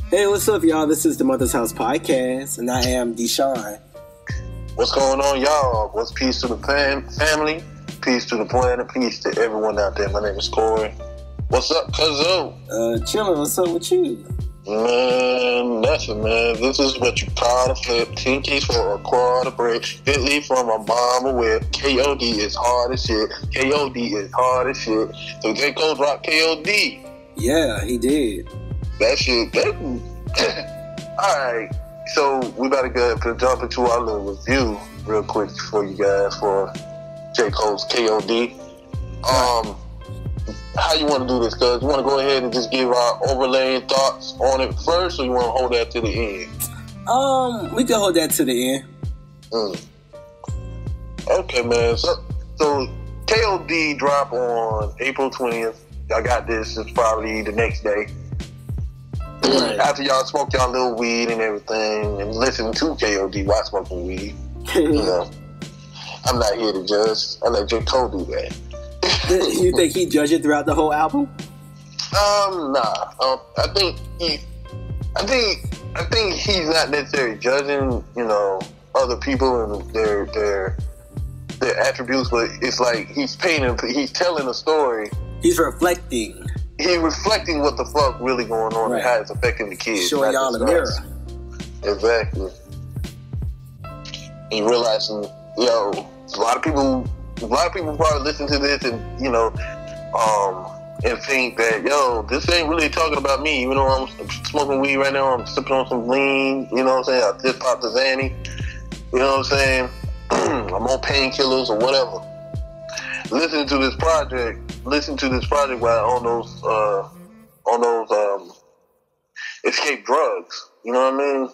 Hey, what's up, y'all? This is the Mother's House Podcast, and I am Deshaun. What's going on, y'all? What's peace to the family? Peace to the planet. Peace to everyone out there. My name is Corey. What's up, cuzzo? Chilling. What's up with you? Man, nothing, man. This is what you call a flip. 10 keys for a quarter break. Fitly from a mama whip. KOD is hard as shit. KOD is hard as shit. So J.cole dropped KOD. Yeah, he did. That shit, alright, so we about to go jump into our little review real quick for you guys for J.cole's KOD. How you want to do this, cuz? You want to go ahead and just give our overlaying thoughts on it first, or you want to hold that to the end? We can hold that to the end. Okay, man. So KOD drop on April 20th. I got this. It's probably the next day. Right. After y'all smoke y'all little weed and everything and listen to KOD while smoking weed. You know, I'm not here to judge. I let J.cole do that. You think he judged it throughout the whole album? Nah. I think he's not necessarily judging, you know, other people and their attributes, but it's like he's telling a story. He's reflecting. He's reflecting what the fuck really going on, right, and how it's affecting the kids. Showing y'all the mirror. Exactly. And realizing, yo, a lot of people probably listen to this and, you know, and think that, yo, this ain't really talking about me. Even though I'm smoking weed right now, I'm sipping on some lean, you know what I'm saying? I just popped a Zanny, you know what I'm saying? I'm on painkillers or whatever. Listen to this project while on those escape drugs. You know what I mean?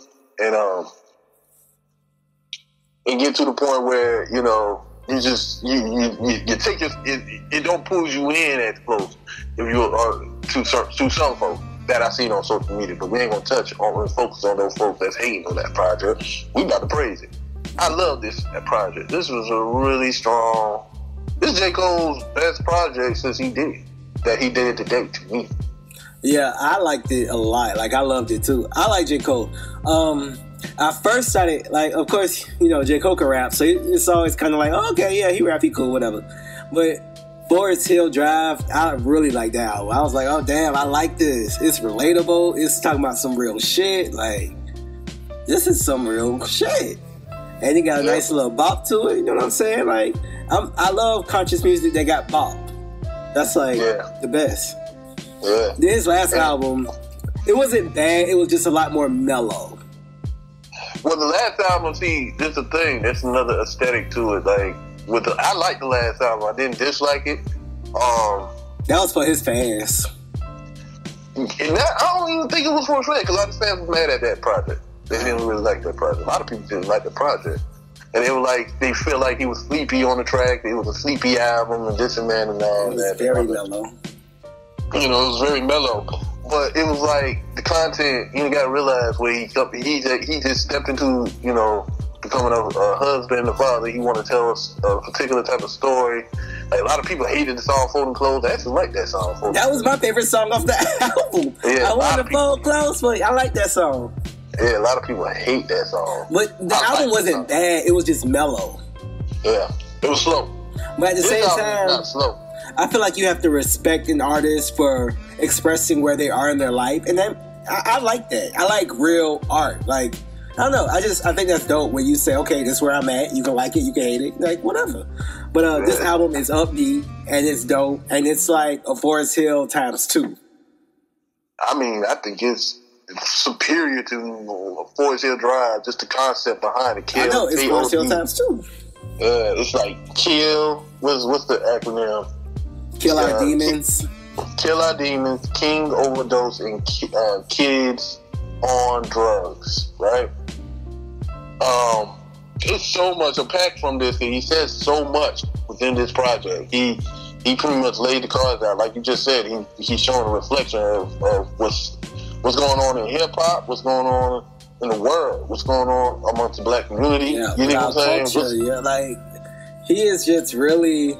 And get to the point where, you know, you take it don't pull you in as close if you are to some folks that I seen on social media, but we ain't gonna focus on those folks that's hating on that project. We about to praise it. I love that project. This was a really strong. This is J.cole's best project since he did it to date to me. Yeah, I liked it a lot. Like, I loved it too. I like J.cole. I first started, like, of course, you know, J.cole can rap, so it's always kind of like, oh, okay, yeah, he rap, he cool, whatever. But Forest Hill Drive, I really like that album. I was like, oh, damn, I like this. It's relatable. It's talking about some real shit. Like, this is some real shit. And he got a nice little bop to it, you know what I'm saying? Like, I love conscious music that got bop. That's like the best. Yeah. This last album, it wasn't bad. It was just a lot more mellow. Well, the last album, see, this is the thing. There's another aesthetic to it. Like, I like the last album. I didn't dislike it. That was for his fans. And I don't even think it was for his fans, because a lot of fans was mad at that project. They didn't really like that project. A lot of people didn't like the project. And they were like, they feel like he was sleepy on the track. It was a sleepy album and this and that and all that. It was very mellow. You know, it was very mellow. But it was like the content, you got to realize where he just stepped into, you know, becoming a husband and a father. He wanted to tell us a particular type of story. Like, a lot of people hated the song Folding Clothes. I actually like that song. That was my favorite song off the album. Yeah, I want to fold clothes for you. I like that song. Yeah, a lot of people hate that song. But the album wasn't bad. It was just mellow. Yeah, it was slow. But at the same time, not slow. I feel like you have to respect an artist for expressing where they are in their life. And then I like that. I like real art. Like, I don't know. I think that's dope when you say, okay, this is where I'm at. You can like it, you can hate it. Like, whatever. But this album is upbeat and it's dope. And it's like a Forest Hill times 2. I mean, I think it's superior to Forest Hill Drive, just the concept behind it. I know, it's Forest Hill times 2. It's like kill. What's the acronym? Kill Our Demons. Kill Our Demons, King Overdose, and Kids on Drugs, right? There's so much unpacked from this, and he says so much within this project. He pretty much laid the cards out. Like you just said, he's showing a reflection of what's going on in hip-hop, what's going on in the world, what's going on amongst the black community. Yeah, you know what I'm saying? Yeah, like, he is just really...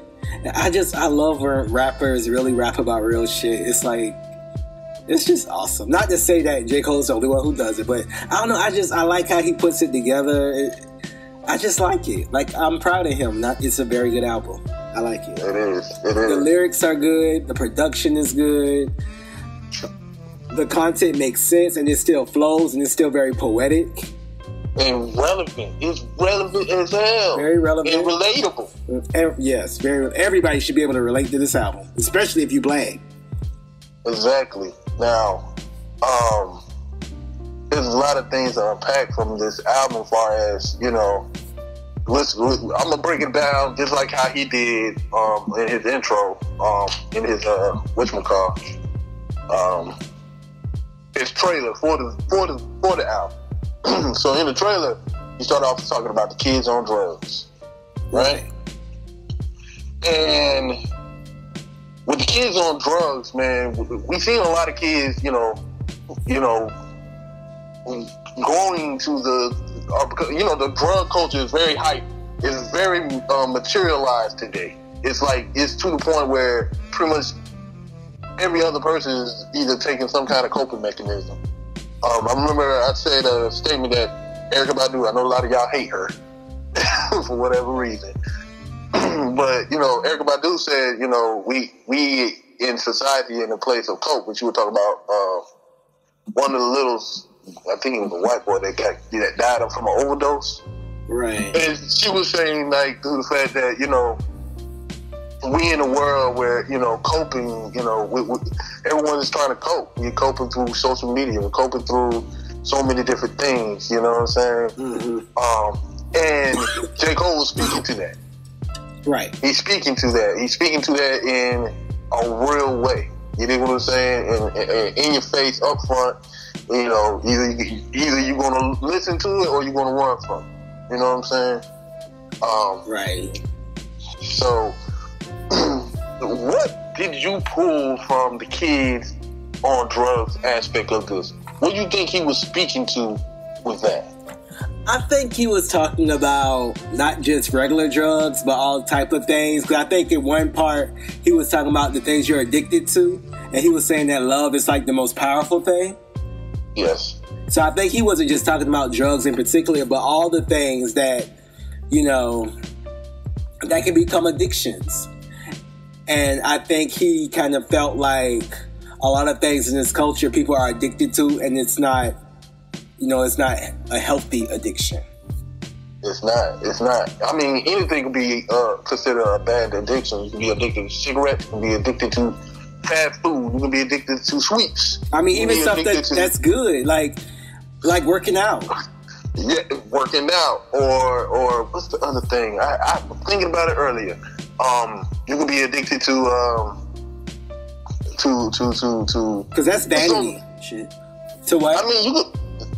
I love when rappers really rap about real shit. It's like, It's just awesome. Not to say that J. Cole's the only one who does it, but I don't know. I like how he puts it together. I just like it. Like, I'm proud of him. It's a very good album. I like it. It is. The lyrics are good. The production is good. The content makes sense, and it still flows, and it's still very poetic. And relevant. It's relevant as hell. Very relevant. And relatable. Yes, very. Everybody should be able to relate to this album, especially if you black. Exactly. Now, there's a lot of things to unpack from this album as far as, you know, listen, I'm going to break it down just like how he did in his intro, in his, whatchamacallit, his trailer for the album. So in the trailer, he started off talking about the kids on drugs, right? And with the kids on drugs, man, we seen a lot of kids, you know, going to the drug culture is very hype. It's very materialized today. It's to the point where pretty much every other person is either taking some kind of coping mechanism. I remember I said a statement that Erykah Badu, I know a lot of y'all hate her for whatever reason. But, you know, Erykah Badu said, you know, we in society in a place of cope, which you were talking about, one of the littles, I think it was a white boy that died from an overdose. Right. And she was saying, like, through the fact that, you know, we in a world where, you know, coping, you know, everyone is trying to cope. We're coping through social media. We're coping through so many different things, you know what I'm saying? Mm-hmm. And J. Cole was speaking to that. Right. He's speaking to that. He's speaking to that in a real way. You know what I'm saying? In your face, up front. You know, either you're going to listen to it or you're going to run from it. You know what I'm saying? Right. So, what did you pull from the kids on drugs aspect of this? What do you think he was speaking to with that? I think he was talking about not just regular drugs, but all type of things. Because I think in one part, he was talking about the things you're addicted to. And he was saying that love is like the most powerful thing. Yes. So I think he wasn't just talking about drugs in particular, but all the things that, you know, that can become addictions. And I think he kind of felt like a lot of things in this culture people are addicted to, and it's not, you know, it's not a healthy addiction. It's not. I mean, anything can be considered a bad addiction. You can be addicted to cigarettes. You can be addicted to fast food. You can be addicted to sweets. I mean, even stuff that's good, like working out. Yeah, working out, or what's the other thing? I was thinking about it earlier. You can be addicted to because that's vanity shit. To what? I mean,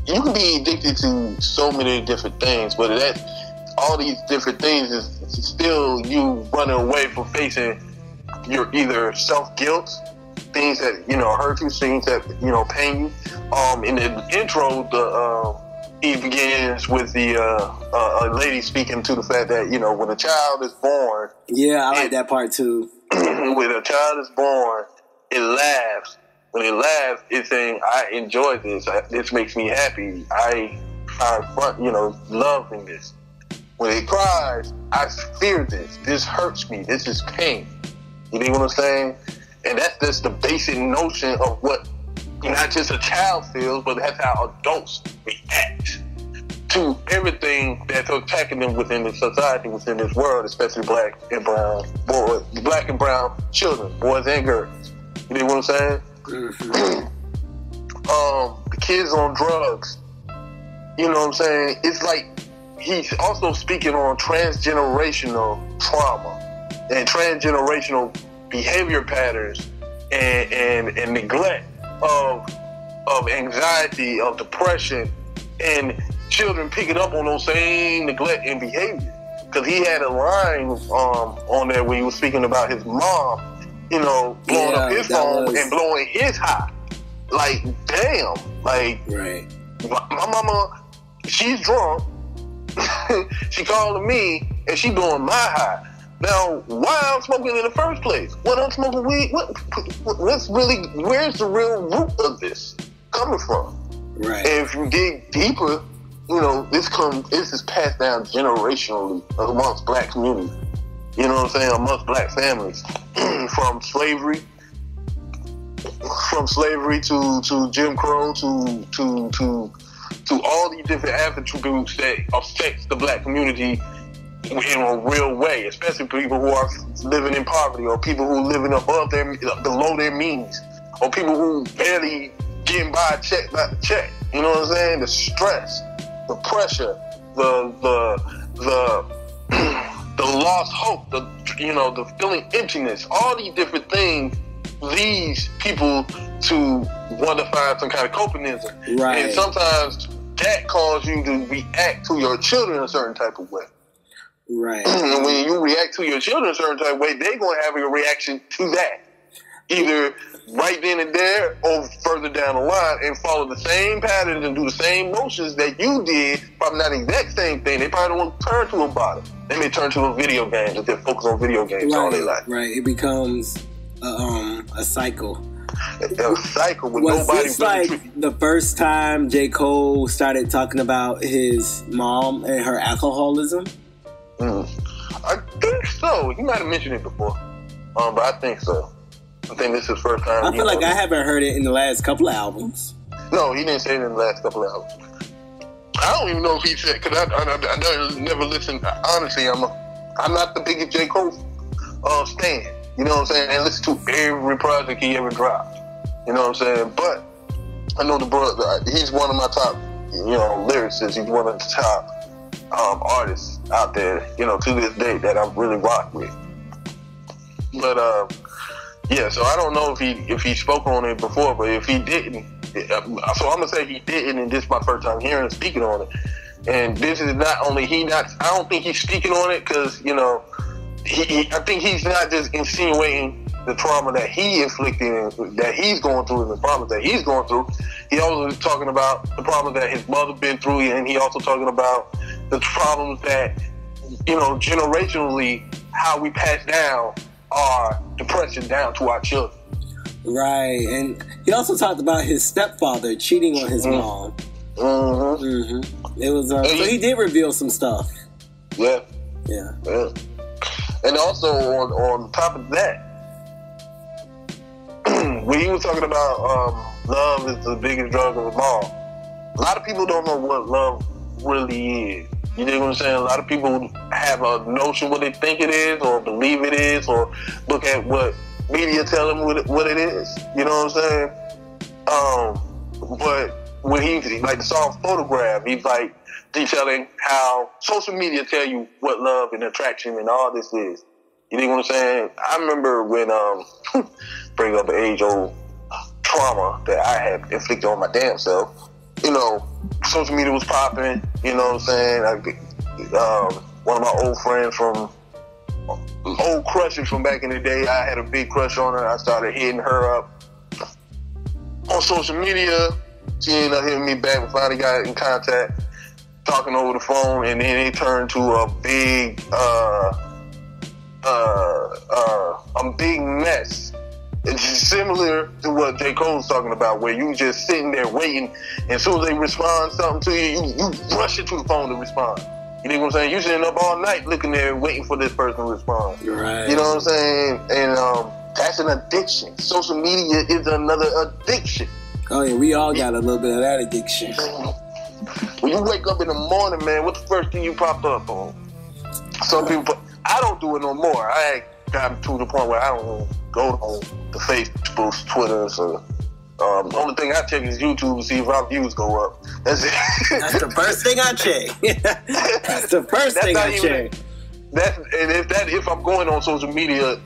you can be addicted to so many different things, but all these different things is still you running away from facing your either self-guilt, things that, you know, hurt you, things that, you know, pain you. In the intro, he begins with the a lady speaking to the fact that, you know, when a child is born. Yeah, I like that part too. When a child is born, it laughs. When it laughs, it's saying, I enjoy this. This makes me happy. I find fun, you know, love in this. When it cries, I fear this. This hurts me. This is pain. You know what I'm saying? And that's just the basic notion of what not just a child feels, but that's how adults react to everything that's attacking them within the society, within this world, especially black and brown children, boys and girls. You know what I'm saying? Mm-hmm. The kids on drugs, you know what I'm saying? It's like he's also speaking on transgenerational trauma and transgenerational behavior patterns and neglect of anxiety, of depression, and children picking up on those same neglect and behavior. Because he had a line on there where he was speaking about his mom, you know, blowing up his phone and blowing his high. Like, damn. Like, right. My mama, she's drunk. She calling me and she blowing my high. Now, why I'm smoking in the first place? What I'm smoking weed? What's really? Where's the real root of this coming from? Right. And if you dig deeper, you know, this is passed down generationally amongst black communities. You know what I'm saying? Amongst black families, from slavery to Jim Crow to all these different attributes that affects the black community in a real way, especially people who are living in poverty, or people who are living below their means, or people who barely getting by check by check. You know what I'm saying? The stress, the pressure, the lost hope, the feeling emptiness, all these different things leads people to want to find some kind of copanism. Right. And sometimes that causes you to react to your children a certain type of way. Right. And when you react to your children a certain type of way, they're going to have a reaction to that. Either right then and there or further down the line, and follow the same patterns and do the same motions that you did, probably not the exact same thing. They probably don't want to turn to a bottom. They may turn to a video game if they're focused on video games all their life. Right. It becomes a cycle. A cycle with Was nobody. this like the first time J.Cole started talking about his mom and her alcoholism? I think so. He might have mentioned it before, but I think so. I think this is his first time. I feel like I haven't heard it in the last couple of albums. No, he didn't say it in the last couple of albums. I don't even know if he said, because I never listened. Honestly, I'm not the biggest J. Cole stan. You know what I'm saying? And listen to every project he ever dropped. You know what I'm saying? But I know the brother. He's one of my top, lyricists. He's one of the top artists out there. To this day that I really rock with. But yeah, so I don't know if he spoke on it before, but if he didn't, so I'm gonna say he didn't, and this is my first time hearing him speaking on it. And this is not only I don't think he's speaking on it because I think he's not just insinuating the trauma that he inflicted, that he's going through, and the problems that he's going through. He also is talking about the problems that his mother been through, and he also talking about the problems that generationally how we pass down our depression down to our children. Right, and he also talked about his stepfather cheating on his mom. Mm-hmm. Mm-hmm. It was so he did reveal some stuff. Yeah. And also on top of that, when he was talking about love is the biggest drug of them all, a lot of people don't know what love really is. You know what I'm saying? A lot of people have a notion what they think it is, or believe it is, or look at what media tell them what it is. You know what I'm saying? But when he, like the song Photograph, he's like detailing how social media tell you what love and attraction and all this is. You know what I'm saying? I remember when, bring up an age-old trauma that I had inflicted on my damn self. Social media was popping, you know what I'm saying? One of my old friends old crushes from back in the day, I had a big crush on her. I started hitting her up on social media. She ended up hitting me back. We finally got in contact, talking over the phone, and then it turned to a big mess. It's similar to what J. Cole's talking about, where you just sitting there waiting, and as soon as they respond something to you, you rush into the phone to respond. You know what I'm saying? You sitting up all night looking there waiting for this person to respond. Right. You know what I'm saying? And that's an addiction. Social media is another addiction. Oh yeah, we all got a little bit of that addiction. When you wake up in the morning, man, what's the first thing you pop up on? Some people, I don't do it no more. I ain't gotten to the point where I don't go on the Facebook, Twitter, so the only thing I check is YouTube to see if our views go up. That's it. That's the first thing I check. That's the first thing I check. If I'm going on social media,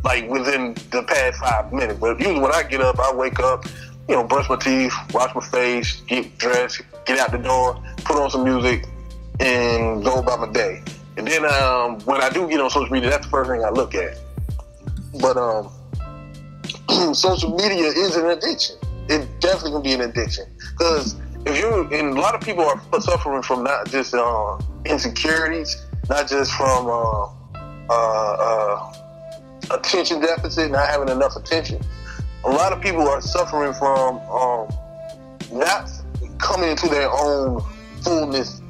like within the past 5 minutes. But usually when I get up, I wake up, brush my teeth, wash my face, get dressed, get out the door, put on some music, and go about my day. And then when I do get on social media, that's the first thing I look at. But social media is an addiction. It definitely can be an addiction. Because and a lot of people are suffering from not just insecurities, not just from attention deficit, not having enough attention. A lot of people are suffering from not coming into their own fullness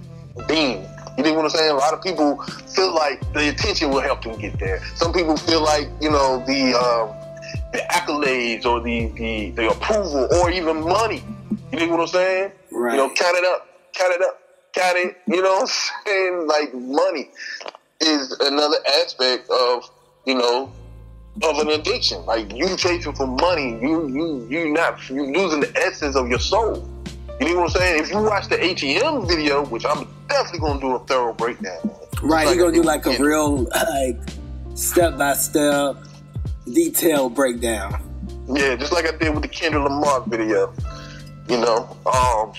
being. You know what I'm saying? A lot of people feel like the attention will help them get there. Some people feel like, you know, the accolades or the approval or even money. You know what I'm saying? Right. You know, count it. You know what I'm saying? Like, money is another aspect of, you know, of an addiction. Like, you chasing for money, you losing the essence of your soul. You know what I'm saying? If you watch the ATM video, which I'm definitely gonna do a thorough breakdown. Right, you're gonna do like a real like step-by-step detailed breakdown. Yeah, just like I did with the Kendrick Lamar video. You know,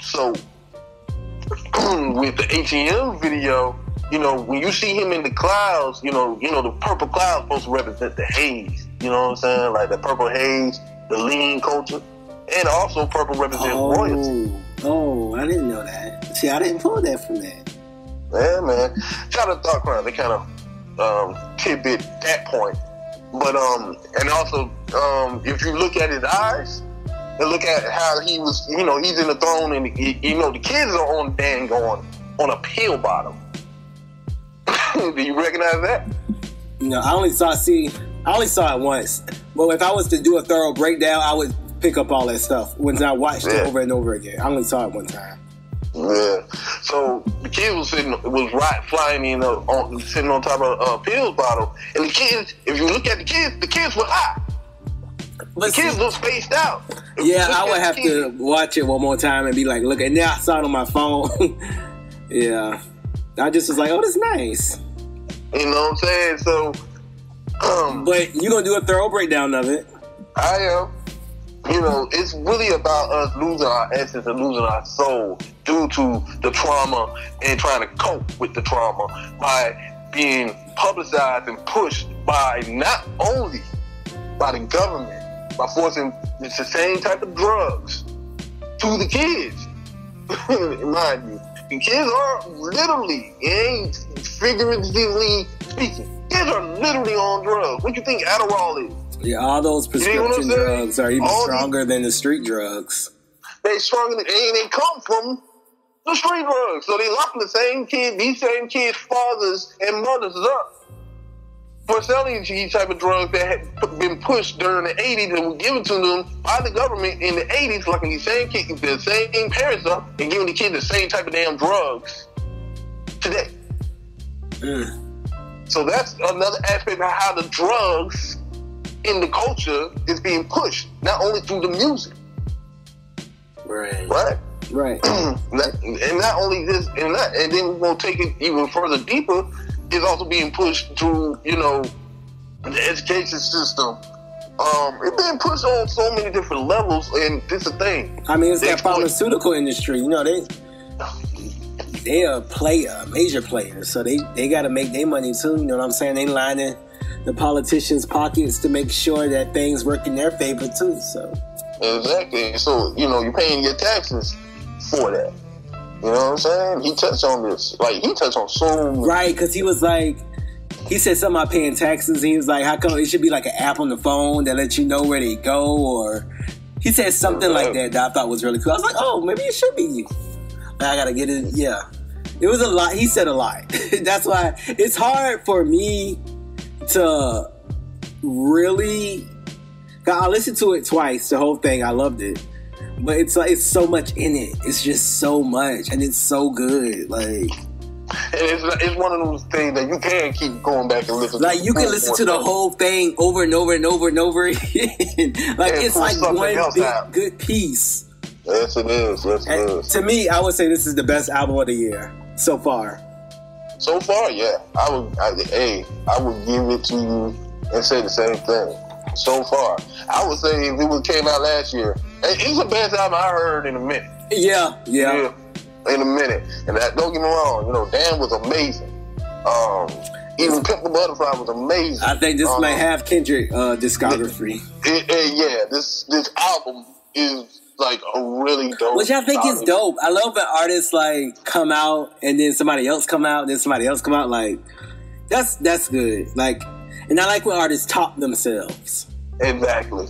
so with the ATM video, you know, when you see him in the clouds, you know, the purple clouds supposed to represent the haze. You know what I'm saying? Like the purple haze, the lean culture, and also purple represents royalty. Oh, I didn't know that. See, I didn't pull that from that. Yeah, man. Shout out to Thought Crime. They kind of tidbit that point. But and also, if you look at his eyes and look at how he was, you know, he's in the throne, and you know the kids are on dang on a pill bottom. Do you recognize that? You know, I only saw it once. But if I was to do a thorough breakdown, I would pick up all that stuff when I watched it over and over again. I only saw it one time. Yeah. So the kid was flying in sitting on top of a pills bottle, and the kids, if you look at the kids were high. The kids look spaced out. Yeah, I would have to watch it one more time and be like, look, and now I saw it on my phone. Yeah. I just was like, oh, that's nice. You know what I'm saying? So, but you're going to do a thorough breakdown of it. I am. You know, it's really about us losing our essence and losing our soul due to the trauma and trying to cope with the trauma by being publicized and pushed by not only by the government, by forcing the same type of drugs to the kids. Mind you, the kids are literally, ain't figuratively speaking, kids are literally on drugs. What do you think Adderall is? Yeah, all those prescription drugs are even stronger than the street drugs. They stronger than, and they come from the street drugs. So they locking these same kids' fathers and mothers up for selling these type of drugs that had been pushed during the 80s and were given to them by the government in the 80s, locking these same kids, the same parents up and giving the kids the same type of damn drugs today. So that's another aspect of how the drugs in the culture is being pushed, not only through the music. Right. And not only this, and then we're going to take it even further deeper, it's also being pushed through, you know, the education system. It's being pushed on so many different levels, and this is the thing. I mean, it's that pharmaceutical industry. You know, they are a major player, so they got to make their money too. You know what I'm saying? They lining the politicians' pockets to make sure that things work in their favor too. So exactly. So you know, you're paying your taxes for that. You know what I'm saying? He touched on this. Like, he touched on so much. Right, because he was like, he said something about paying taxes. And he was like, how come it should be like an app on the phone that lets you know where they go? Or he said something like that I thought was really cool. I was like, oh, maybe it should be. I got to get it. Yeah. It was a lot. He said a lot. That's why it's hard for me to really... I listened to it twice, the whole thing. I loved it. But it's like, it's so much in it. It's just so much, and it's so good. Like, and it's one of those things that you can keep going back and listen. Like, you can listen to the whole thing over and over and over and over again. Like, it's like one big good piece. Yes, it is. Yes, it is. To me, I would say this is the best album of the year so far. So far, yeah. I would give it to you and say the same thing. So far, I would say if it came out last year, it's the best album I heard in a minute. Yeah. In a minute. And that, don't get me wrong, you know, Dan was amazing. Even Pimp the Butterfly was amazing. I think this might have Kendrick discography. This album is like a really dope. Which I think is dope. I love when artists like come out and then somebody else come out, then somebody else come out. Like, That's good. Like, and I like when artists top themselves. Exactly.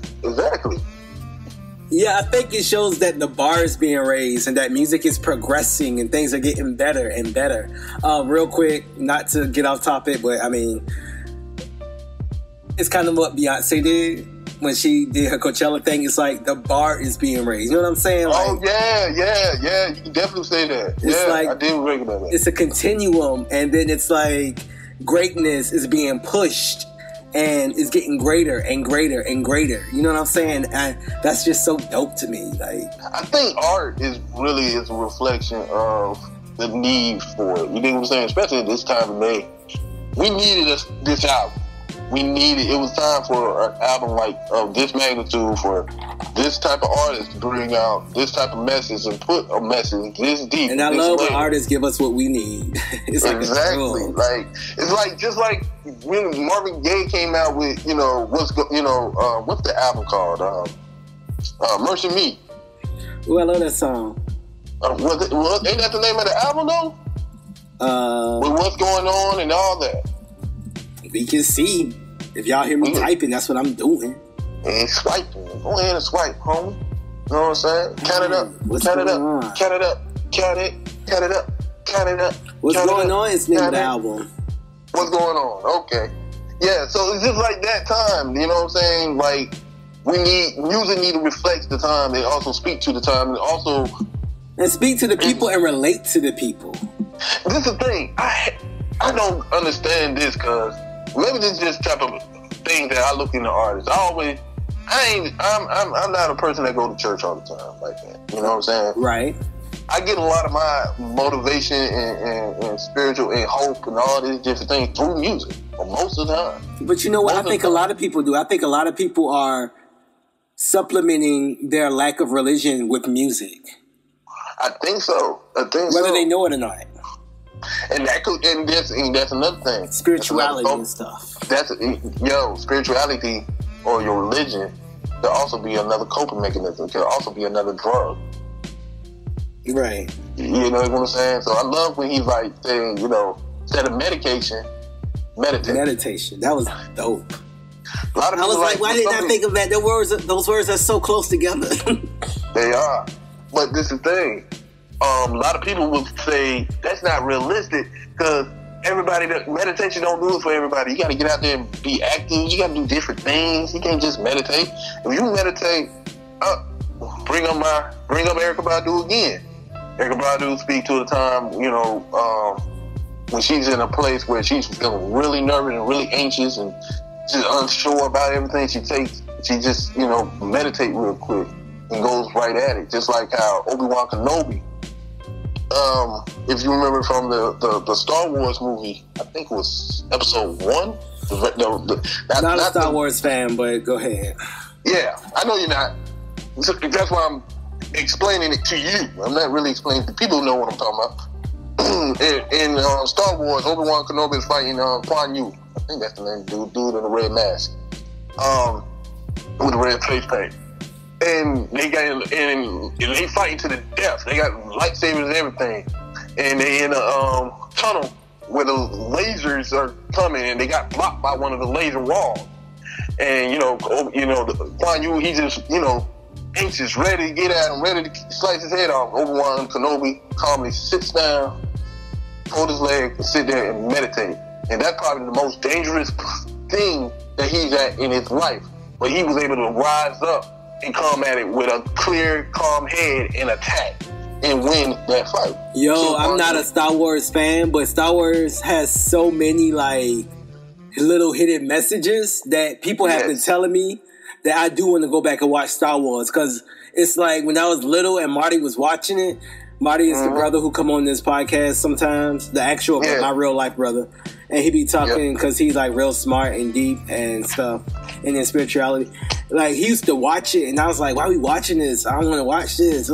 Yeah, I think it shows that the bar is being raised and that music is progressing and things are getting better and better. Real quick, not to get off topic, but I mean, it's kind of what Beyonce did when she did her Coachella thing. It's like the bar is being raised. You know what I'm saying? Like, oh, yeah. You can definitely say that. It's like, I did recognize that. It's a continuum, and then it's like greatness is being pushed. And it's getting greater and greater and greater. You know what I'm saying? And that's just so dope to me. Like, I think art is a reflection of the need for it. You know what I'm saying? Especially at this time of day. We needed this album. It was time for an album like of this magnitude, for this type of artist to bring out this type of message and put a message this deep. And I love when artists give us what we need. It's like exactly. Like, it's like, just like when Marvin Gaye came out with, what's the album called? Mercy Me. Ooh, I love that song. Ain't that the name of the album though? With what's going on and all that. We can see. If y'all hear me typing, that's what I'm doing. And swiping. Go ahead and swipe, homie. You know what I'm saying? Count it up. Count it up. Count it up. Count it. Count it up. Count it up. What's going on is the name of the album. What's going on? Okay. Yeah, so it's just like that time. You know what I'm saying? Like, music need to reflect the time and also speak to the time and also... And speak to the people and relate to the people. This is the thing. I don't understand this because... Maybe this is just type of thing that I look into artists. I'm not a person that go to church all the time like that. You know what I'm saying? Right. I get a lot of my motivation and spiritual and hope and all these different things through music, most of the time. But you know what? I think a lot of people do. I think a lot of people are supplementing their lack of religion with music. I think so. Whether they know it or not. And that's another thing. Spirituality and stuff. Spirituality or your religion could also be another coping mechanism. It could also be another drug. Right. You know what I'm saying? So I love when he's like saying, instead of medication, meditate. Meditation. That was dope. A lot of I was like, why didn't I think of that? Those words are so close together. They are. But this is the thing. A lot of people would say that's not realistic because meditation don't do it for everybody. You got to get out there and be active. You got to do different things. You can't just meditate. If you meditate, bring up Erykah Badu again. Erykah Badu speak to the time, when she's in a place where she's feeling really nervous and really anxious and just unsure about everything. She just meditate real quick and goes right at it. Just like how Obi-Wan Kenobi. If you remember from the Star Wars movie, I think it was episode 1. Not a Star Wars fan, but go ahead. Yeah, I know you're not. So that's why I'm explaining it to you. I'm not really explaining. People know what I'm talking about. in Star Wars, Obi-Wan Kenobi is fighting Quan Yu. I think that's the name of the dude in the red mask. With the red face paint. And they fighting to the death. They got lightsabers and everything. And they in a tunnel where the lasers are coming, and they got blocked by one of the laser walls. And Quan Yu, he just anxious, ready to get at him, ready to slice his head off. Obi-Wan Kenobi calmly sits down, fold his leg, and sit there and meditate. And that's probably the most dangerous thing that he's at in his life. But he was able to rise up and come at it with a clear, calm head and attack and win that fight. I'm not a Star Wars fan, but Star Wars has so many little hidden messages that people have been telling me that I do want to go back and watch Star Wars, because it's like when I was little and Marty was watching it. Marty is the brother who come on this podcast sometimes, the actual my real life brother, and he be talking because he's like real smart and deep and stuff, and then spirituality. Like, he used to watch it, and I was like, why are we watching this? I don't want to watch this.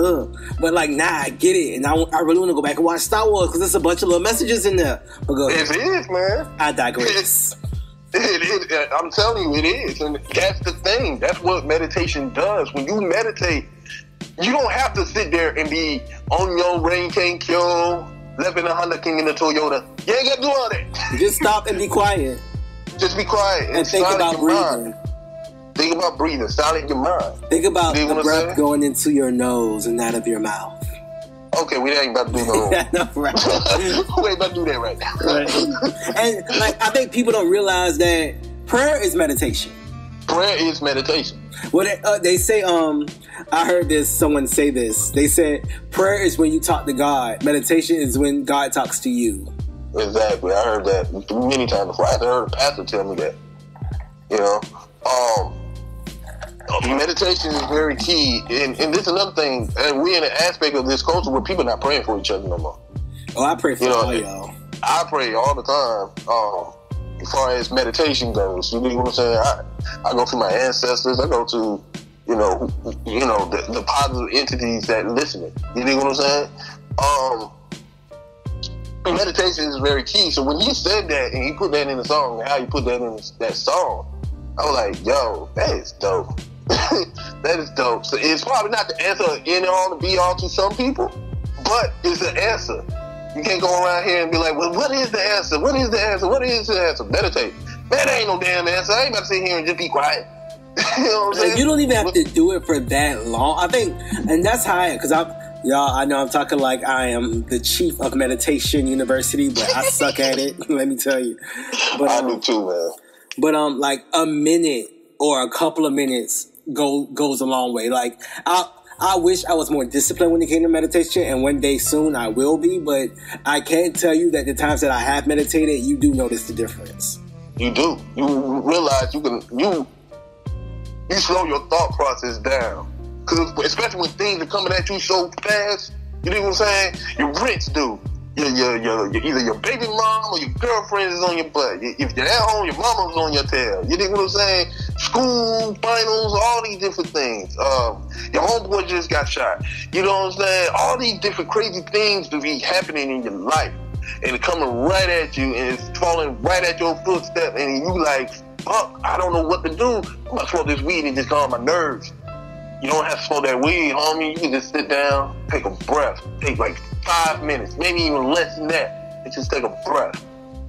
But I get it, and I really want to go back and watch Star Wars because there's a bunch of little messages in there. But go ahead. It is, man. I digress. I'm telling you, it is, and that's the thing. That's what meditation does. When you meditate, you don't have to sit there and be on your rain can't kill, left in a Honda King in a Toyota. You ain't got to do all that. Just stop and be quiet. Just be quiet and think about breathing. Mind. Think about breathing. Silent your mind. Think about the breath going into your nose and out of your mouth. Okay, we ain't about to do no. No, right. We ain't about to do that right now. Right. And like, I think people don't realize that prayer is meditation. Prayer is meditation. Well, they say, I heard someone say this. They said, prayer is when you talk to God. Meditation is when God talks to you. Exactly. I heard that many times before. I heard a pastor tell me that. You know? Meditation is very key. And this is another thing. And we're in an aspect of this culture where people are not praying for each other no more. Oh, I pray for all y'all. I pray all the time. As far as meditation goes, you know what I'm saying? I go to my ancestors. I go to, the positive entities that listening. You know what I'm saying? Meditation is very key. So when you said that and you put that in the song, and how you put that in that song, I was like, yo, that is dope. That is dope. So it's probably not the answer in all to be all to some people, but it's an answer. You can't go around here and be like, well, what is the answer? What is the answer? What is the answer? Meditate. Man, there ain't no damn answer. I ain't about to sit here and just be quiet. You know what I'm saying? You don't even have to do it for that long. I think, and that's how because y'all, I know I'm talking like I am the chief of meditation university, but I suck at it. Let me tell you. But, I do too, man. But like a minute or a couple of minutes goes a long way. Like I wish I was more disciplined when it came to meditation, and one day soon I will be, but I can't tell you that the times that I have meditated, you do notice the difference. You do. You realize you slow your thought process down. Because especially when things are coming at you so fast, you know what I'm saying? Your rent's due. Either your baby mom or your girlfriend is on your butt. If you're at home, your mama's on your tail. You know what I'm saying? School, finals, all these different things. Your homeboy just got shot. You know what I'm saying? All these different crazy things to be happening in your life. And it's coming right at you, and it's falling right at your footstep, and you like, fuck, I don't know what to do. I'm gonna smoke this weed and just calm my nerves. You don't have to smoke that weed, homie. You can just sit down, take a breath, take like 5 minutes, maybe even less than that, and just take a breath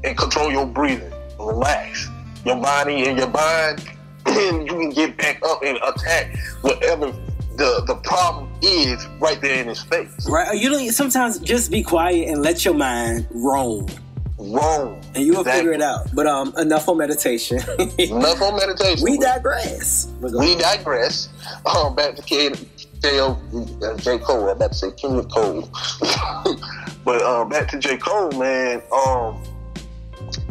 and control your breathing. Relax your body and your mind, and you can get back up and attack whatever the problem is right there in his face. Right? You don't sometimes just be quiet and let your mind roam. And you will figure it out. But enough on meditation. Enough on meditation. We digress. Back to J.cole. I'm about to say J.cole. But back to J.cole, man.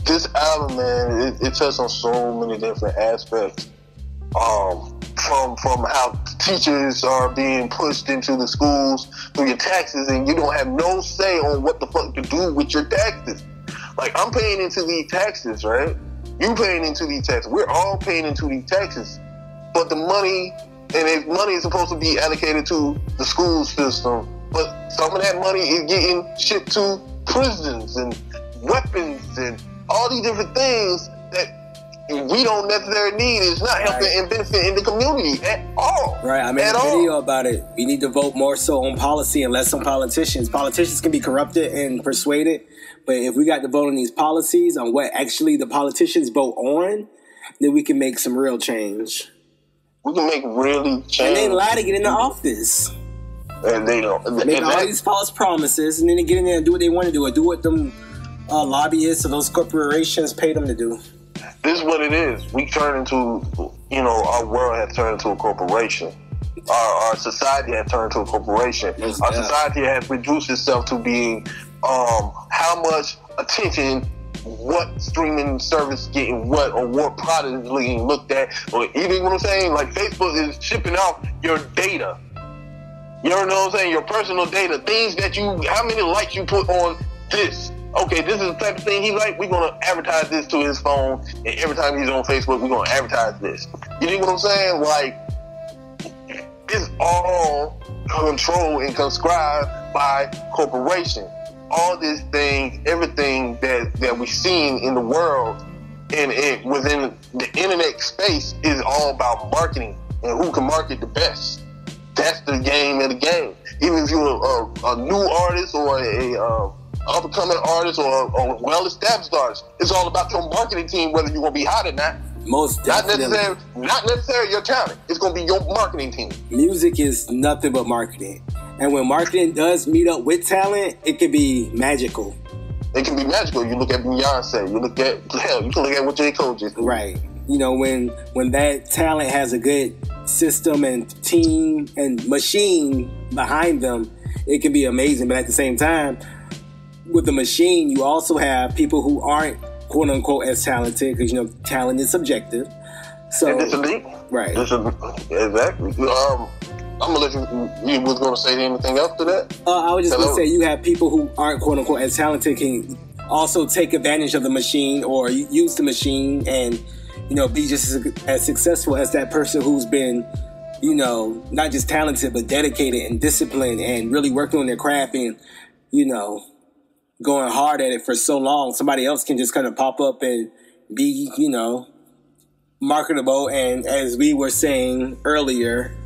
This album, man, it touched on so many different aspects. From how teachers are being pushed into the schools through your taxes, and you don't have no say on what the fuck to do with your taxes. Like, I'm paying into these taxes, right? You paying into these taxes. We're all paying into these taxes. But the money, and if money is supposed to be allocated to the school system, but some of that money is getting shipped to prisons and weapons and all these different things that we don't necessarily need. It's not helping and benefiting the community at all. Right, I made a video about it. We need to vote more so on policy and less on politicians. Politicians can be corrupted and persuaded, but if we got to vote on these policies, on what actually the politicians vote on, then we can make some real change. We can make really change. And they lie to get into office. And they don't. Make all these false promises, and then they get in there and do what they want to do, or do what them lobbyists or those corporations pay them to do. This is what it is. We turn into, our world has turned into a corporation. Our society has turned into a corporation. Yes, our society has reduced itself to being how much attention, what streaming service getting what, or what product is being looked at, or even what I'm saying, like Facebook is shipping off your data. You know what I'm saying? Your personal data, things that how many likes you put on this. Okay, this is the type of thing he like. We're going to advertise this to his phone. And every time he's on Facebook, we're going to advertise this. You know what I'm saying? Like, it's all controlled and conscribed by corporation. All these things, everything that we've seen in the world and within the internet space is all about marketing and who can market the best. That's the game of the game. Even if you're a new artist or up-and-coming artists or well-established artists. It's all about your marketing team, whether you're going to be hot or not. Most definitely. Not necessarily your talent. It's going to be your marketing team. Music is nothing but marketing. And when marketing does meet up with talent, it can be magical. It can be magical. You look at Beyonce. You look at, hell, you can look at what J.cole just did. Right. You know, when that talent has a good system and team and machine behind them, it can be amazing. But at the same time, with the machine, you also have people who aren't quote unquote as talented, because you know talent is subjective. So and it's elite. Right. Exactly. I'm gonna let you was gonna say anything else to that? I was just gonna say you have people who aren't quote unquote as talented can also take advantage of the machine or use the machine and, you know, be just as successful as that person who's been, you know, not just talented but dedicated and disciplined and really working on their craft and, you know, going hard at it for so long. Somebody else can just kind of pop up and be, you know, marketable and, as we were saying earlier,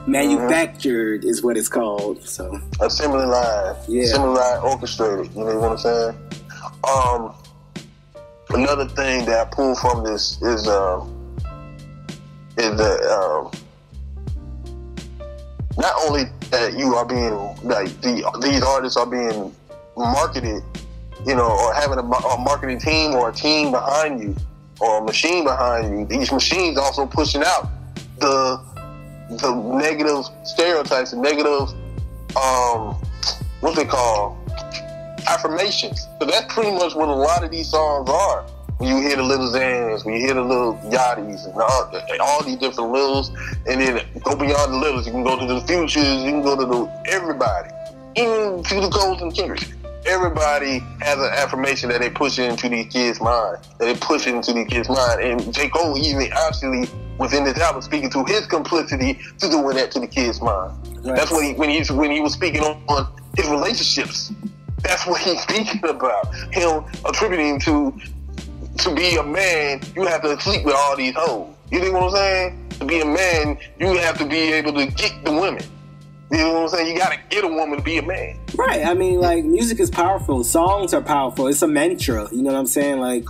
manufactured is what it's called. So assembly line, assembly line orchestrated. You know what I'm saying? Another thing that I pulled from this is that not only that you are being like these artists are being marketed, you know, or having a marketing team or a team behind you or a machine behind you. These machines also pushing out the negative stereotypes, the negative, what they call affirmations. So that's pretty much what a lot of these songs are. When you hear the Little Xans, when you hear the Little Yachties, and all these different Littles, and then go beyond the Littles, you can go to the Futures, you can go to everybody, even to the Coles and Kendricks. Everybody has an affirmation that they push into these kids' mind, And J.Cole even actually within this album speaking to his complicity to doing that to the kids' mind. Right. That's what when he was speaking on his relationships. That's what he's speaking about. Him attributing to be a man, you have to sleep with all these hoes. You know what I'm saying? To be a man, you have to be able to get the women. You know what I'm saying? You gotta get a woman to be a man. Right. I mean, like, music is powerful. Songs are powerful. It's a mantra. You know what I'm saying? Like,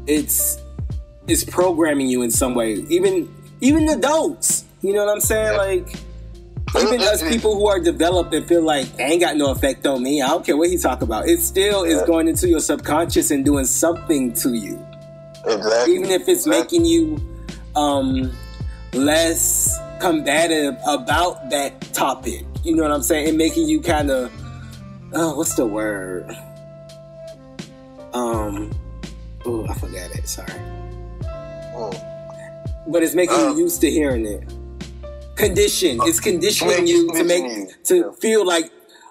it's programming you in some way. Even adults. You know what I'm saying? Like, even us people who are developed and feel like they ain't got no effect on me. I don't care what he talk about. It still is going into your subconscious and doing something to you. Exactly. Even if it's making you less combative about that topic. You know what I'm saying? And making you kind of, what's the word? I forgot it. Sorry. But it's making you used to hearing it. It's conditioning you to feel like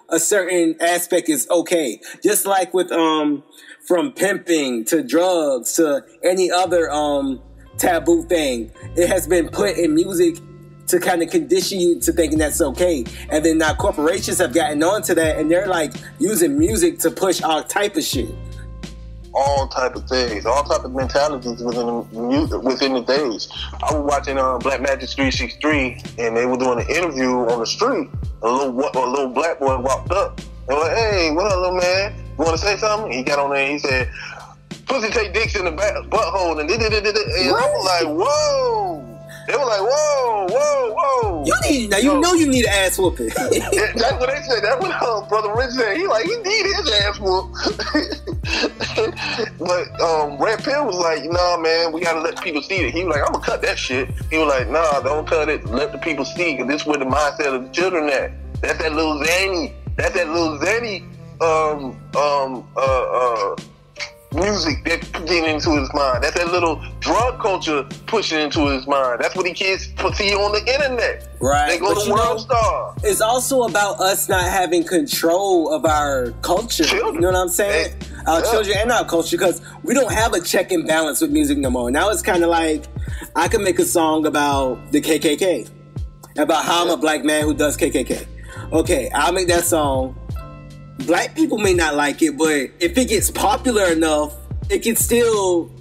a certain aspect is okay. Just like with from pimping to drugs to any other taboo thing, it has been put in music to kind of condition you to thinking that's okay. And then now corporations have gotten onto that and they're like using music to push all type of shit. All type of things, all type of mentalities within the days. I was watching Black Magic 363, and they were doing an interview on the street. A little black boy walked up and was like, "Hey, what up, little man? You want to say something?" He got on there and he said, "Pussy take dicks in the butthole," and I was like, "Whoa." They were like, whoa. You need an ass whooping. That's what they said. That's what Brother Rich said. He need his ass whooped. But Red Pill was like, nah, man, we gotta let the people see it. He was like, I'm gonna cut that shit. He was like, nah, don't cut it. Let the people see, because this is where the mindset of the children at. That's that little Zanny. Music that's getting into his mind. That's that little drug culture pushing into his mind. That's what the kids see on the internet. Right. They go to World Star. It's also about us not having control of our culture. Children. You know what I'm saying? Our children and our culture, because we don't have a check and balance with music no more. Now it's kind of like I can make a song about the KKK, about how I'm a black man who does KKK. Okay, I'll make that song. Black people may not like it, but if it gets popular enough, I can still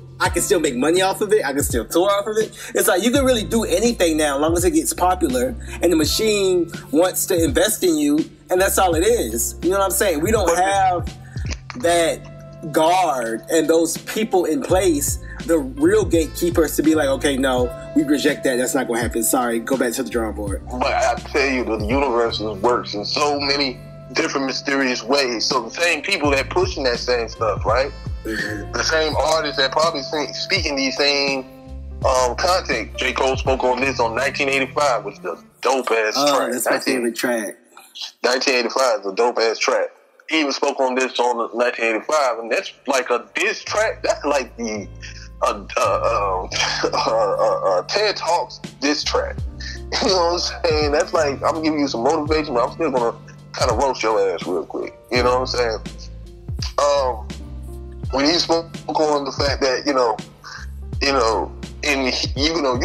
make money off of it. I can still tour off of it. It's like you can really do anything now as long as it gets popular and the machine wants to invest in you, and that's all it is. You know what I'm saying? We don't have that guard and those people in place, the real gatekeepers, to be like, okay, no, we reject that. That's not going to happen. Sorry, go back to the drawing board. But I tell you, the universe works in so many different mysterious ways. So the same people that pushing that same stuff, right? Mm-hmm. The same artists that probably speaking these same content. J.Cole spoke on this on 1985, which is a dope ass track. That's my favorite track. 1985 is a dope ass track. He even spoke on this on 1985, and that's like a diss track. That's like the TED Talks diss track. You know what I'm saying? That's like, I'm giving you some motivation, but I'm still gonna kind of roast your ass real quick. You know what I'm saying? When he spoke on the fact that you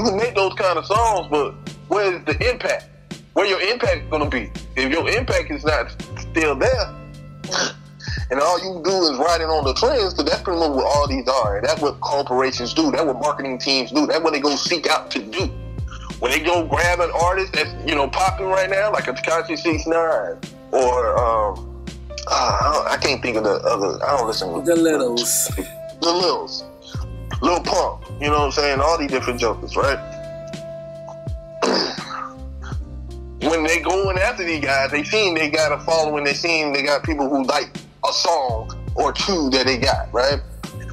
can make those kind of songs, but where's the impact? Where your impact gonna be? If your impact is not still there, and all you do is riding on the trends, because that's pretty much what all these are. And that's what corporations do. That's what marketing teams do. That's what they go seek out to do. When they go grab an artist that's popping right now, like a Tekashi 6ix9ine, or I can't think of the other. I don't listen to the Littles. The Littles. Lil Pump. You know what I'm saying? All these different jokers, right? When they going after these guys, they seen they got a following. They seen they got people who like a song or two that they got, right?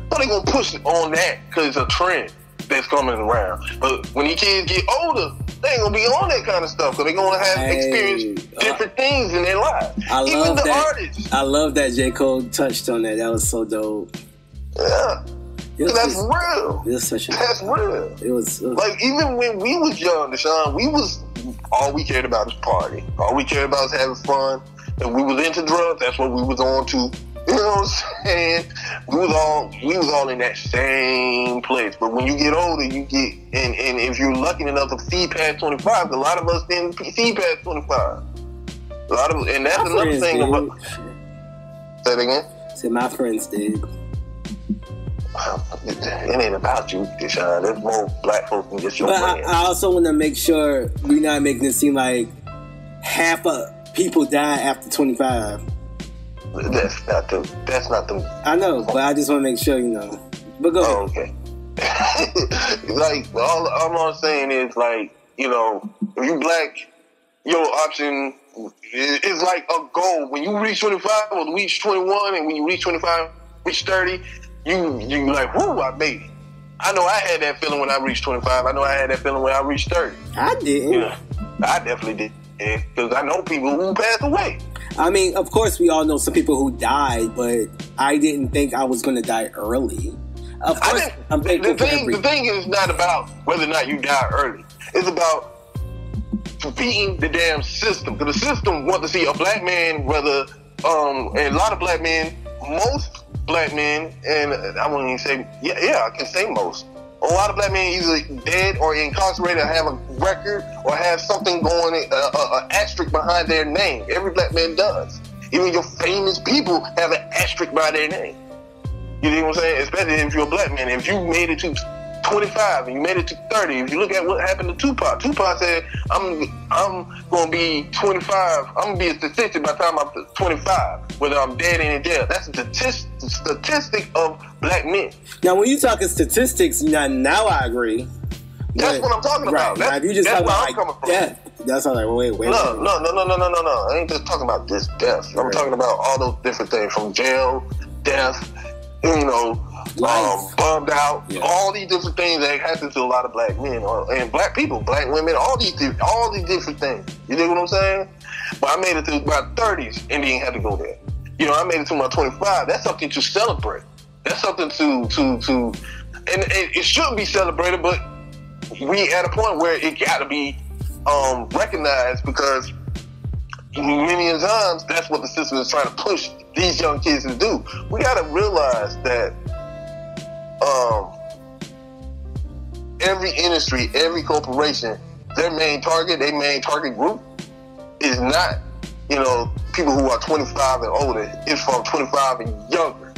But they gonna push it on that because it's a trend that's coming around. But when these kids get older, they ain't gonna be on that kind of stuff, so they gonna have experience different things in their lives. Even the artists. I love that J.Cole touched on that. That was so dope. Yeah. That's real. That's real. It was like, even when we was young, Deshaun, all we cared about was party. All we cared about was having fun. And we was into drugs. That's what we was on to. You know what I'm saying? We was all in that same place. But when you get older, you get and if you're lucky enough to see past 25, a lot of us didn't see past 25. And that's another thing about. Say it again. Say my friends did. It ain't about you, Deshaun. There's more black folks than just your friends. I also want to make sure we're not making it seem like half of people die after 25. That's not the. I know, but I just want to make sure But go ahead. Oh, okay. Like, all I'm saying is, like, if you black, your option is like a goal. When you reach 25 or reach 21, and when you reach 25, reach 30. You like, whoo, I made it. I know I had that feeling when I reached 25. I know I had that feeling when I reached 30. I didn't. I definitely did. Because I know people who passed away. I mean, of course, we all know some people who died, but I didn't think I was going to die early. Of course, I'm thankful for every... The thing is not about whether or not you die early. It's about beating the damn system. Because the system wants to see a black man, whether, and a lot of black men, most black men, and I won't even say, I can say most. A lot of black men either dead or incarcerated, or have a record, or have something going, an asterisk behind their name. Every black man does. Even your famous people have an asterisk by their name. You know what I'm saying? Especially if you're a black man. If you made it to 25 and you made it to 30, if you look at what happened to Tupac said, I'm going to be 25. I'm going to be a statistic by the time I'm 25, whether I'm dead and in jail. That's a statistic of black men. Now, when you're talking statistics, now I agree. That's what I'm talking about. Right. If you just talking about death, that's all. Like, wait. No. I ain't just talking about this death. I'm talking about all those different things, from jail, death, bummed out, all these different things that happen to a lot of black men and black people, black women, all these different things. You know what I'm saying? But I made it to my 30s and didn't have to go there. I made it to my 25. That's something to celebrate. That's something to and it should be celebrated, but we at a point where it got to be recognized, because many times that's what the system is trying to push these young kids to do. We got to realize that every industry, every corporation, their main target group is not, people who are 25 and older. It's from 25 and younger.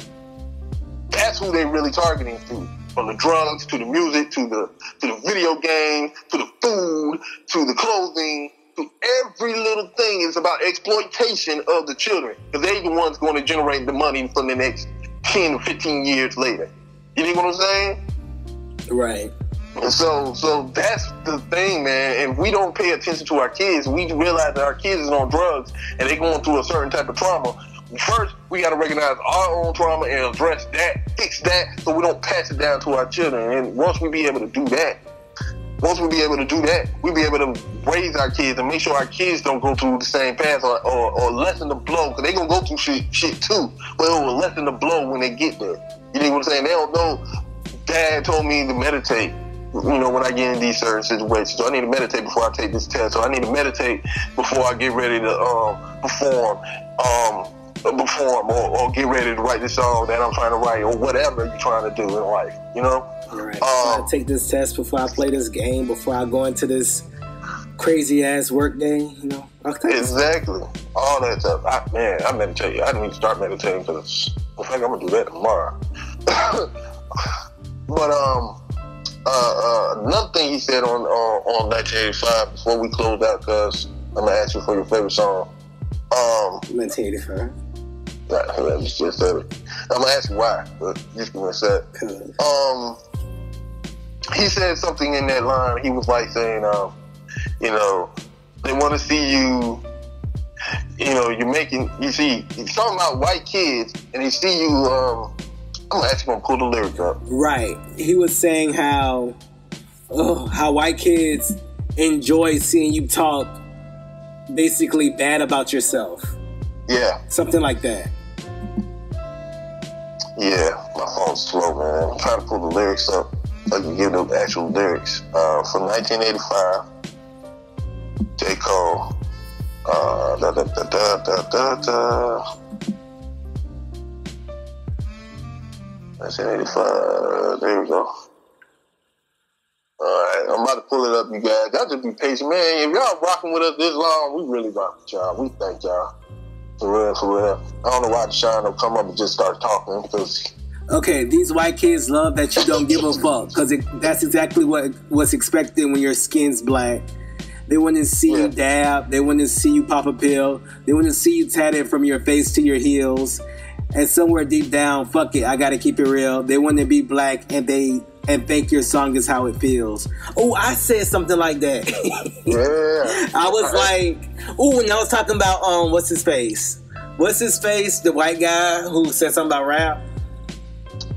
That's who they're really targeting to. From the drugs, to the music, to the video games, to the food, to the clothing, through every little thing. It's about exploitation of the children, because they're the ones going to generate the money for the next 10 or 15 years later. You know what I'm saying? Right. And so that's the thing, man. And we don't pay attention to our kids. We realize that our kids is on drugs and they're going through a certain type of trauma. First, we got to recognize our own trauma and address that, fix that, so we don't pass it down to our children. And once we be able to do that, we'll be able to raise our kids and make sure our kids don't go through the same path or lessen the blow, because they're going to go through shit too, but it will lessen the blow when they get there. You know what I'm saying? They don't know. Dad told me to meditate, when I get in these certain situations. So I need to meditate before I take this test. So I need to meditate before I get ready to perform or get ready to write this song that I'm trying to write, or whatever you're trying to do in life, Right. I take this test before I play this game, before I go into this crazy ass work day, Exactly. All that stuff. I meditate. I need to start meditating, because in fact I'm gonna do that tomorrow. But another thing he said on 1985 before we close out, because I'm gonna ask you for your favorite song. 1985. Right, just said it. I'm gonna ask you why, but just give me a sec. He said something in that line. He was like saying, they want to see you. You see, he's talking about white kids, and they see you. I'm actually gonna pull the lyrics up. Right. He was saying how white kids enjoy seeing you talk basically bad about yourself. Yeah. Something like that. Yeah, my phone's slow, man. I'm trying to pull the lyrics up so I can give the actual lyrics. From 1985, J.cole. 1985, there we go. Alright, I'm about to pull it up, you guys. Y'all just be patient, man. If y'all rocking with us this long, we really rock with y'all. We thank y'all. For real. I don't know why Deshaun don't come up and just start talking, because... Okay, these white kids love that you don't give a fuck, because that's exactly what's expected when your skin's black. They want to see you dab. They want to see you pop a pill. They want to see you tatted from your face to your heels. And somewhere deep down, fuck it, I gotta keep it real. They want to be black, and think your song is how it feels. Oh, I said something like that. Yeah. I was like, when I was talking about what's his face, the white guy who said something about rap.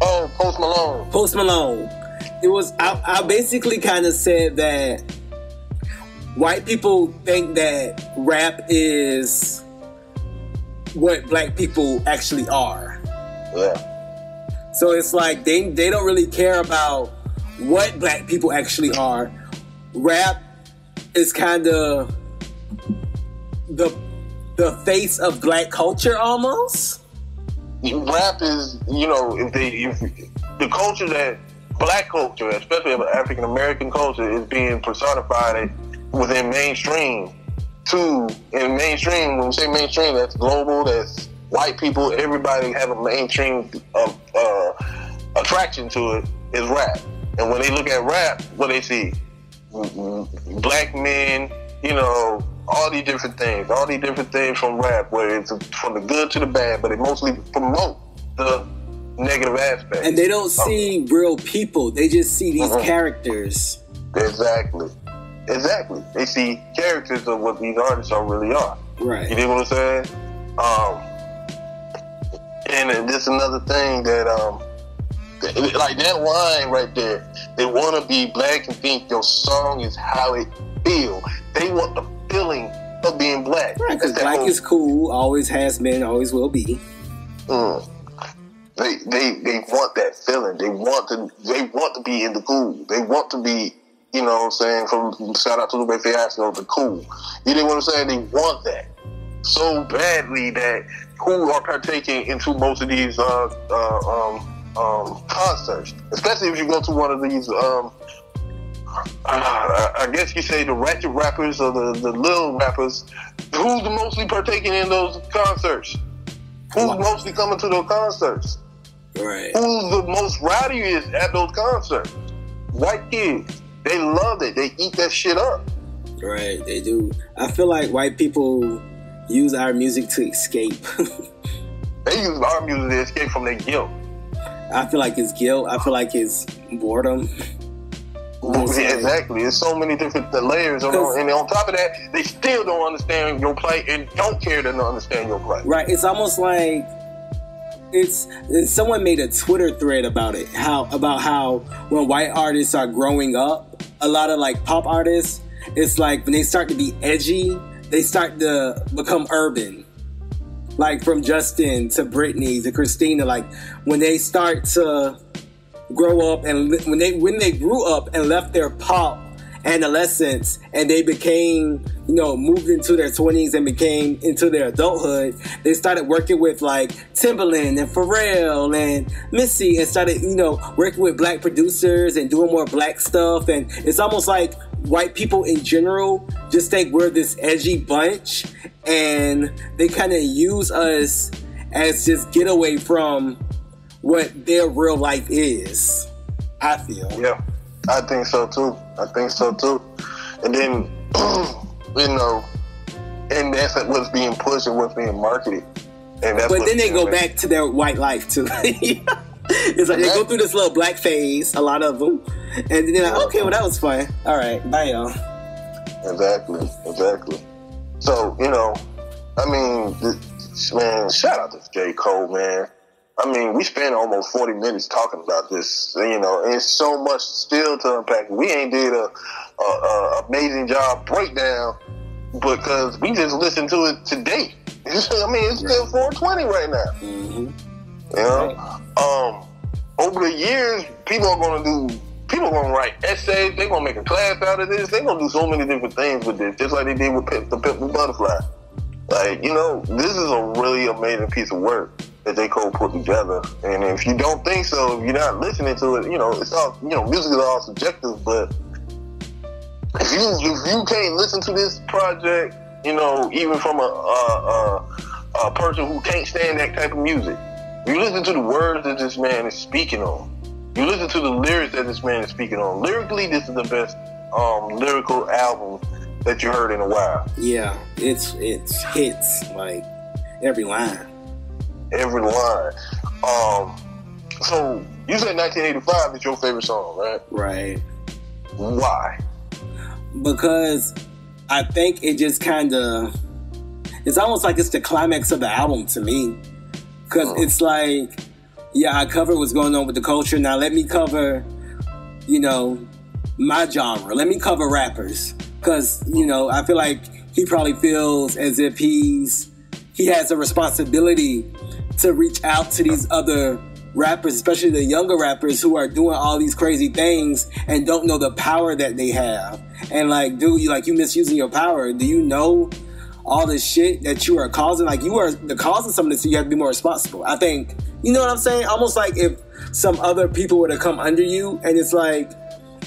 Oh, Post Malone. Post Malone. It was. I basically kind of said that white people think that rap is what black people actually are. Yeah. So it's like they don't really care about what black people actually are. Rap is kind of the face of black culture almost. Rap is, if the culture that black culture, especially African American culture, is being personified within mainstream. In mainstream, when we say mainstream, that's global, that's white people, everybody have a mainstream attraction to it is rap. And when they look at rap, what they see? Black men, all these different things from rap, where it's from the good to the bad, but it mostly promote the negative aspect. And they don't see real people, they just see these characters. Exactly. They see characters of what these artists really are. Right. You know what I'm saying? And this another thing that like that line right there, they want to be black and think your song is how it feels. They want the feeling of being black. Right, because black is cool, always has been, always will be. They want that feeling. They want to be in the cool. They want to be, from shout out to Lupe Fiasco, the cool. You know what I'm saying? They want that so badly that who are partaking into most of these concerts, especially if you go to one of these I guess you say the ratchet rappers or the little rappers. Who's mostly partaking in those concerts? Who's mostly coming to those concerts? Right. Who's the most rowdiest at those concerts? White kids. They love it. They eat that shit up. Right, they do. I feel like white people use our music to escape. They use our music to escape from their guilt. I feel like it's guilt. I feel like it's boredom. Yeah, exactly. There's so many different layers, and on top of that, they still don't understand your plight and don't care to understand your plight. Right. It's almost like it's someone made a Twitter thread about it. About how when white artists are growing up, a lot of like pop artists, it's like when they start to be edgy, they start to become urban. Like from Justin to Britney to Christina, like when they start to grow up and when they grew up and left their pop adolescence and they became, moved into their 20s and became into their adulthood, they started working with like Timbaland and Pharrell and Missy and started, working with black producers and doing more black stuff. And it's almost like white people in general just think we're this edgy bunch and they kind of use us as just get away from what their real life is, I feel. Yeah, I think so too. And then, and that's what's being pushed and what's being marketed. And that's but then they go back to their white life too. It's like they go through this little black phase, a lot of them, and then they're like, okay, well that was fun. All right, bye y'all. Exactly. So, man, shout out to J.Cole, man. I mean, we spent almost 40 minutes talking about this, and it's so much still to unpack. We ain't did a amazing job breakdown because we just listened to it today. It's still 4:20 right now. Mm-hmm. Over the years, people are going to write essays. They're going to make a class out of this. They're going to do so many different things with this, just like they did with the Pimp and Butterfly. Like, this is a really amazing piece of work that J.Cole put together. And if you don't think so, if you're not listening to it, it's all, music is all subjective, but if you can't listen to this project, even from a person who can't stand that type of music, you listen to the words that this man is speaking on. You listen to the lyrics that this man is speaking on. Lyrically, this is the best lyrical album that you heard in a while. Yeah, it's hits like every line. Every line. So you said 1985 is your favorite song, right? Right. Why? Because I think it just it's almost like it's the climax of the album to me. Because it's like, yeah, I covered what's going on with the culture. Now let me cover, my genre. Let me cover rappers. Because, I feel like he probably feels as if he has a responsibility to reach out to these other rappers, especially the younger rappers who are doing all these crazy things and don't know the power that they have. And like, dude, you misusing your power. Do you know all the shit that you are causing? Like, you are the cause of some of this, so you have to be more responsible. I think, you know what I'm saying? Almost like if some other people were to come under you and it's like,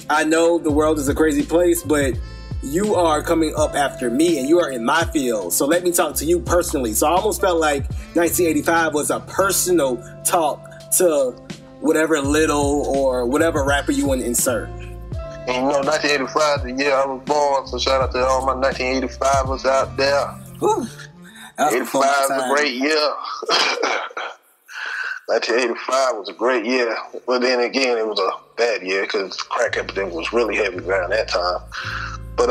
I know the world is a crazy place, but you are coming up after me and you are in my field, so let me talk to you personally. So I almost felt like 1985 was a personal talk to whatever little or whatever rapper you want to insert. And 1985 the year I was born, so shout out to all my 1985ers out there. Whew. 85 was a great year. 1985 was a great year, but then again it was a bad year because crack epidemic was really heavy around that time. But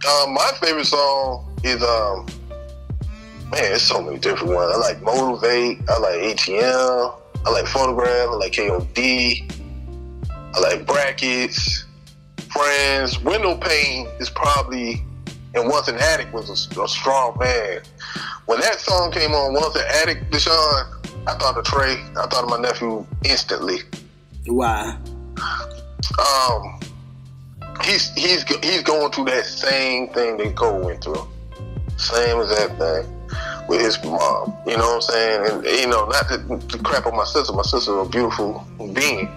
my favorite song is there's so many different ones. I like Motivate, I like ATM, I like Photograph, I like KOD, I like Brackets, Friends. Window Pane is probably, and Once an Addict was a strong man. When that song came on, Once an Addict, Deshaun, I thought of Trey, I thought of my nephew instantly. Why? He's going through that same thing that Cole went through. Same as that thing with his mom. You know what I'm saying? And not to crap on my sister. My sister's a beautiful being,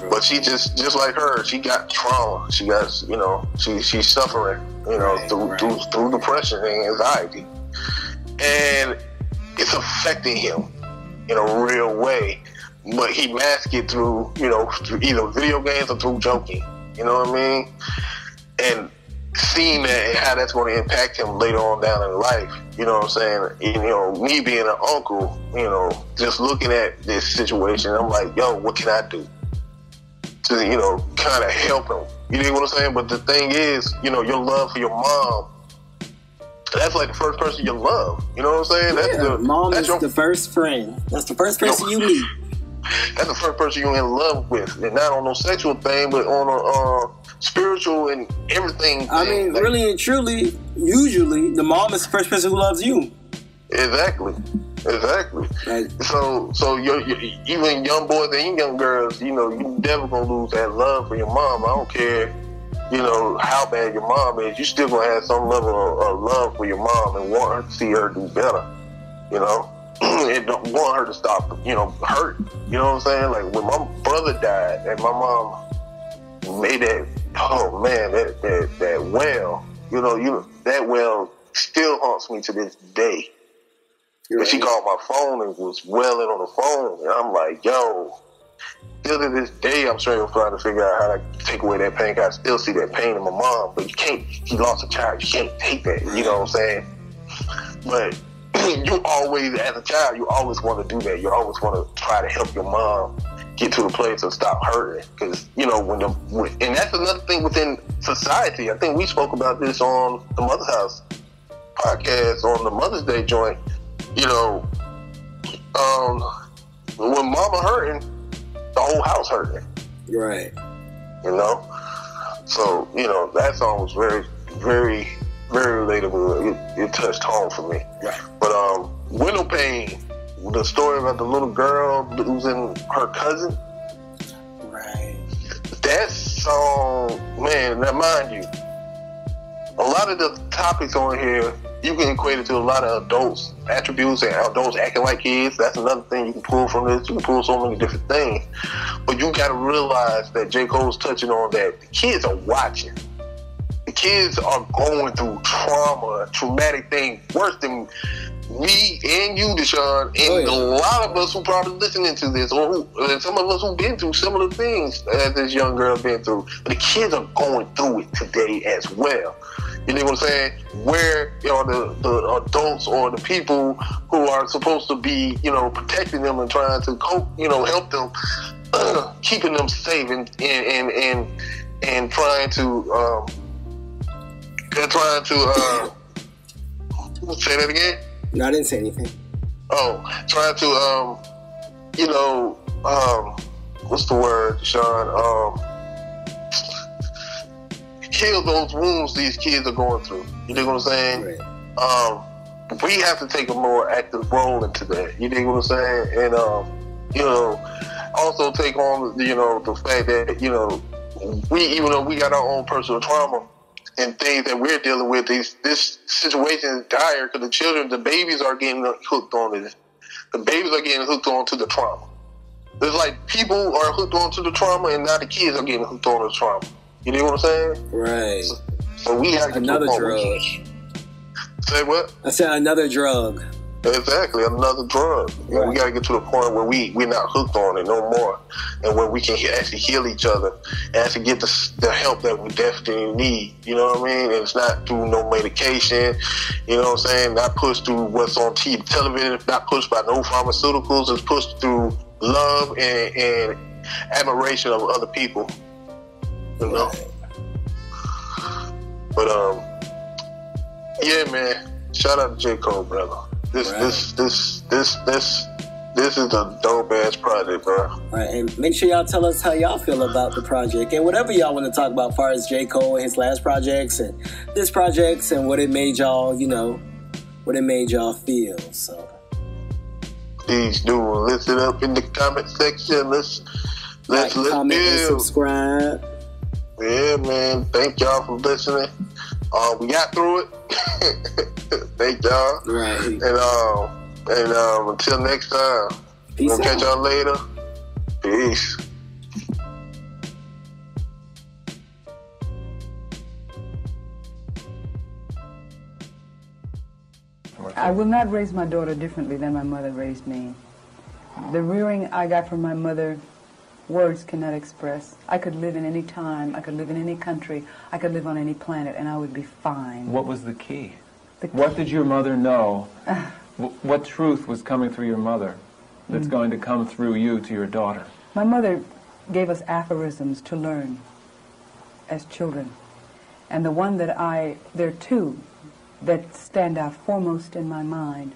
but she just like her. She got trauma. She got she's suffering. Through depression and anxiety, and it's affecting him in a real way. But he masks it through through either video games or through joking. You know what I mean? And seeing that and how that's going to impact him later on down in life. You know what I'm saying? And, you know, me being an uncle, you know, just looking at this situation, I'm like, yo, what can I do to, you know, kind of help him? You know what I'm saying? But the thing is, you know, your love for your mom, that's like the first person you love. You know what I'm saying? That's mom is the first friend. That's the first person you meet. That's the first person you're in love with, and not on no sexual thing, but on a spiritual and everything. I mean, like, really and truly, usually the mom is the first person who loves you. Exactly. Like, so you're, even young boys and young girls, you know, you never gonna lose that love for your mom. I don't care, you know, how bad your mom is. You still gonna have some level of love for your mom and want her to see her do better. You know. And don't want her to stop, you know, hurt. You know what I'm saying? Like when my brother died and my mom made that, oh man, that well, you know, that well still haunts me to this day. And she called my phone and was wailing on the phone, and I'm like, yo, still to this day, I'm trying to figure out how to take away that pain. I still see that pain in my mom, but you can't. She lost a child. You can't take that. You know what I'm saying? But you always, as a child, you always want to do that. You always want to try to help your mom get to the place of stop hurting. Because, you know, and that's another thing within society. I think we spoke about this on the Mother's House podcast on the Mother's Day joint. You know, when mama hurting, the whole house hurting. Right. You know? So, you know, that song was very, very, very relatable. It touched home for me. Right. But Window Pane, the story about the little girl losing her cousin. Right. That song, man, now mind you, a lot of the topics on here, you can equate it to a lot of adults' attributes and adults acting like kids. That's another thing you can pull from this. You can pull so many different things. But you got to realize that J.Cole's touching on that the kids are watching. The kids are going through trauma, traumatic things, worse than me and you, Deshaun, and a lot of us who probably listening to this, or some of us who've been through similar things as this young girl been through. But the kids are going through it today as well. You know what I'm saying? Where, you know, the adults or the people who are supposed to be, you know, protecting them and trying to cope, you know, help them, keeping them safe and trying to say that again? No, I didn't say anything. Oh, trying to, you know, what's the word, Sean? Heal those wounds these kids are going through. You know what I'm saying? Right. We have to take a more active role into that. You know what I'm saying? And, you know, also take on, you know, the fact that, you know, even though we got our own personal trauma and things that we're dealing with, this situation is dire because the babies are getting hooked on it. The babies are getting hooked on to the trauma. It's like people are hooked on to the trauma and now the kids are getting hooked on to the trauma. You know what I'm saying? Right. So we have to another drug. Say what? I said another drug. Exactly, another drug. You know, we got to get to the point where we're not hooked on it no more, and where we can actually heal each other and actually get the help that we definitely need. You know what I mean? And it's not through no medication. You know what I'm saying? Not pushed through what's on TV, television. Not pushed by no pharmaceuticals. It's pushed through love and admiration of other people. You know? But yeah, man. Shout out to J.Cole, brother. This is a dope ass project, bro. Right, and make sure y'all tell us how y'all feel about the project and whatever y'all want to talk about, as far as J.Cole and his last projects and this projects and what it made y'all, you know, what it made y'all feel. So please do list it up in the comment section. Let's comment and subscribe. Yeah, man. Thank y'all for listening. We got through it. Thank y'all. Right. And until next time, we'll catch y'all later. Peace. I will not raise my daughter differently than my mother raised me. The rearing I got from my mother words cannot express. I could live in any time, I could live in any country, I could live on any planet, and I would be fine. What was the key? What did your mother know? What truth was coming through your mother that's going to come through you to your daughter? My mother gave us aphorisms to learn as children. And the one that there are two that stand out foremost in my mind.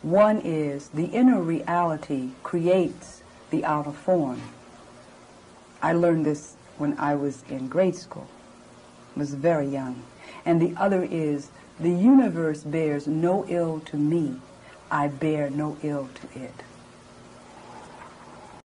One is the inner reality creates the outer form. I learned this when I was in grade school. I was very young. And the other is the universe bears no ill to me. I bear no ill to it.